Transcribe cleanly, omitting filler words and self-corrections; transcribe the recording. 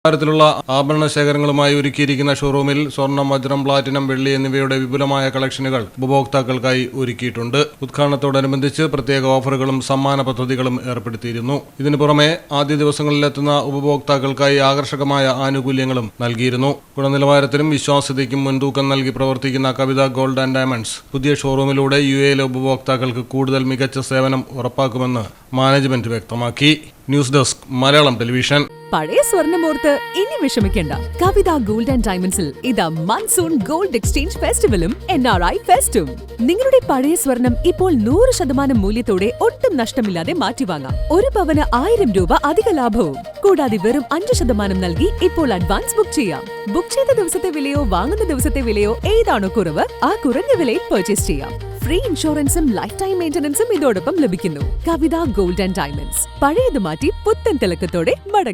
തരത്തിലുള്ള ആഭരണ ശേഖരങ്ങളുമായി ഒരുക്കിയിരിക്കുന്ന ഷോറൂമിൽ സ്വർണം, വജ്രം, പ്ലാറ്റിനം, വെള്ളി എന്നിവയുടെ വിപുലമായ കളക്ഷനുകൾ ഉപഭോക്താക്കൾക്കായി ഒരുക്കിയിട്ടുണ്ട്. ഉദ്ഘാടനത്തോടനുബന്ധിച്ച് പ്രത്യേക ഓഫറുകളും സമ്മാന പദ്ധതികളും ഏർപ്പെടുത്തിയിരുന്നു. ഇതിനു പുറമെ ആദ്യ ദിവസങ്ങളിലെത്തുന്ന ഉപഭോക്താക്കൾക്കായി ആകർഷകമായ ആനുകൂല്യങ്ങളും നൽകിയിരുന്നു. ഗുണനിലവാരത്തിനും വിശ്വാസ്യതയ്ക്കും മുൻതൂക്കം നൽകി പ്രവർത്തിക്കുന്ന കവിത ഗോൾഡ് ആൻഡ് ഡയമണ്ട്സ് പുതിയ ഷോറൂമിലൂടെ UAE ഉപഭോക്താക്കൾക്ക് കൂടുതൽ മികച്ച സേവനം ഉറപ്പാക്കുമെന്ന് മാനേജ്മെന്റ് വ്യക്തമാക്കി. News desk Malayalam television. പഴയ സ്വർണ്ണമോർത്ത് ഇനി വിഷമിക്കേണ്ട. കവിത ഗോൾഡ് ആൻഡ് ഡയമണ്ട്സിൽ ഇതാ മൺസൂൺ ഗോൾഡ് എക്സ്ചേഞ്ച് ഫെസ്റ്റിവലും NRI ഫെസ്റ്റും. നിങ്ങളുടെ പഴയ സ്വർണം ഇപ്പോൾ 100% മൂല്യത്തോടെ ഒട്ടും നഷ്ടമില്ലാതെ മാറ്റിവാങ്ങാം. ഒരു പവന് 1000 രൂപ അധിക ലാഭവും. കൂടാതെ വെറും 5% നൽകി ഇപ്പോൾ അഡ്വാൻസ് ബുക്ക് ചെയ്യാം. ബുക്ക് ചെയ്ത ദിവസത്തെ വിലയോ വാങ്ങുന്ന ദിവസത്തെ വിലയോ ഏതാണോ കുറവ്, ആ കുറഞ്ഞ വിലയിൽ പർച്ചേസ് ചെയ്യാം. ഫ്രീ ഇൻഷുറൻസും ലൈഫ് ടൈം മെയിന്റനൻസും ഇതോടൊപ്പം ലഭിക്കുന്നു. കവിത ഗോൾഡ് ആൻഡ് ഡയമണ്ട്സ്. പഴയത് മാറ്റി പുത്തൻ തിളക്കത്തോടെ മടങ്ങും.